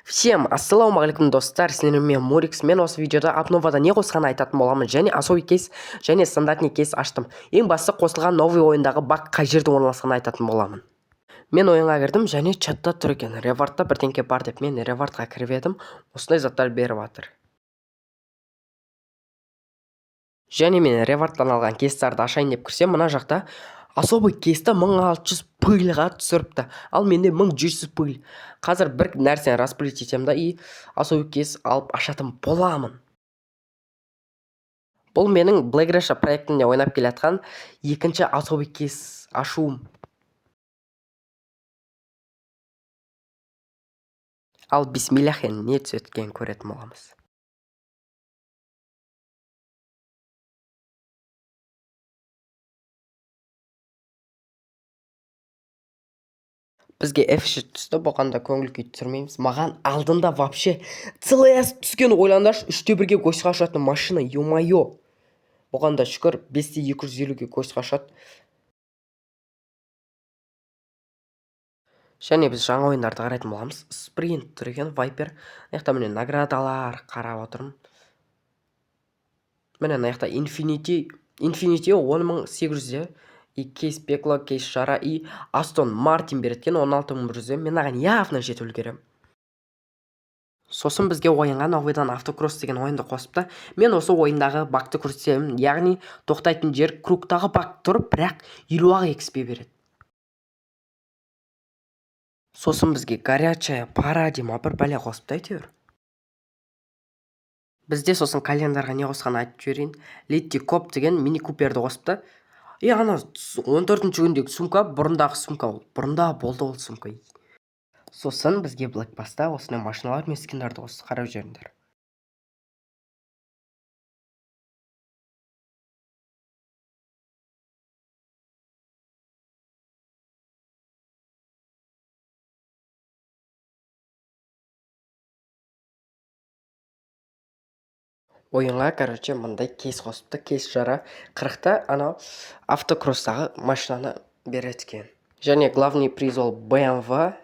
Всем ассалаумағалейкум достар, сіздермен Морикс. Мен осы видеода обновада не қосқанын айтатын боламын, және особый кейс және стандартный кейс аштым. Ең басты қосылған новый ойындағы баг қай жерде орналасқанын айтатын боламын. Мен ойынға кірдім және чатта тұр екен, ревардта бірдеңке бар деп мен ревардқа кіріп едім. Осындай заттар беріп жатыр. Және мен ревардтан алған кейстарды ашайын деп кірсем, мына жақта особый кейсті 1600 пыльға түсіріпті, ал менде 1100 пыль. Қазір бір нәрсені расплит етемін да, и особый кейс алып ашатын боламын. Бұл менің Black Russia проектінде ойнап келе жатқан екінші особый кейс ашуым. Ал бисмилляхен не түсеткенін көретін боламыз. Бізге F3 түсті, болғанда көңіл күй түсірмейміз. Маған алдында вообще ЦЛС түскен, ойлаңдаршы, 3-1-ге көшіға ұшатын машина, ё-майо. Болғанда шүкір 5-250-ге көшіға ұшады. Және біз жаңа ойындарды қарайтын боламыз. Спринт түрген Вайпер. Аяқта міне наградалар қарап отырмын. Міне аяқта Infinity 10800-де. И кейс Пекло, кейс Шара, и Астон Мартин береткен 16100-де. Мен аған явно жетіп үлгерем. Сосын бізге ойынға новыйдан автокросс деген ойынды қосыпты. Мен осы ойындағы багты көрсетемін, яғни тоқтайтын жер кругтағы баг тұрып, бірақ 50-ақ XP береді. Сосын бізге горячая парадима бір бәле қосыпты әйтеуір. Бізде сосын календарға не қосқанын айтып жіберейін. Летти Коп деген мини куперді қосыпты. И ана 14-ші күндегі сумка, бұрындағы сумка, бұрында болды ол сумка. Сосын бізге Black Pass'та осындай машиналар мен скиндарды қосты, қарап жүріңдер. Ойынға, короче, мындай кейс қосыпты, кейс Жара 40-та ана автокросстағы машинаны береткен. Және главный приз ол BMW.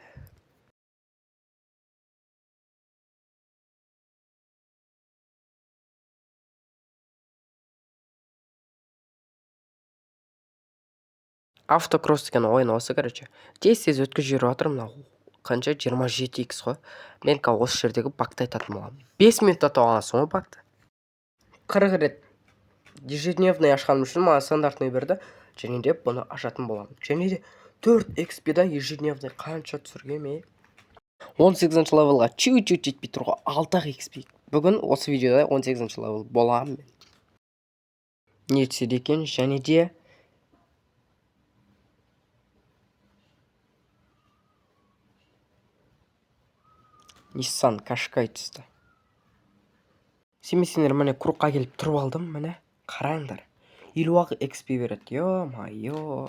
Автокросс деген ойын осы, короче. Тез өткізіп жүріп жатырмын, қанша 27x қой. Мен осы жердегі багты айтатын боламын. 5 минутта тоған соң багты. 40 рет ежедневный ашқаным үшін маған стандартный берді. Және де бұны ашатын боламын. Және де 4 XP-да ежедневный қанша түсіргем. 18-ші левелға чуть-чуть жетпей тұрға 6 XP. Бүгін осы видеода 18-ші левел боламын мен. Не түседі екен, және де Nissan Qashqai түсті. Сенбесеңдер, міне кругқа келіп тұрып алдым, міне қараңдар. 50-ақ XP береді, ё-майо.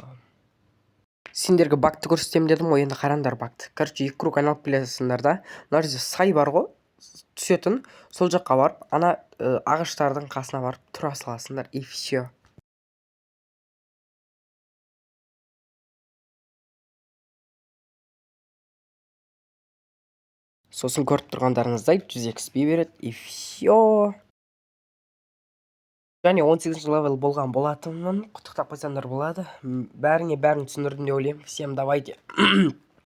Сендерге багты көрсетемін дедім, енді қараңдар багты. Короче, 2 круг айналып келесіңдер да. Мына жерде сай бар ғой, түсетін, сол жаққа барып, ана ағаштардың қасына барып тұра саласыңдар, и все. Сосын көріп тұрғандарыңыздай 100 XP береді, и все. Және 18-ші левел болған болатынмын, құттықтап қойсаңдар болады. Бәрін түсіндірдім деп ойлаймын. Всем давайте.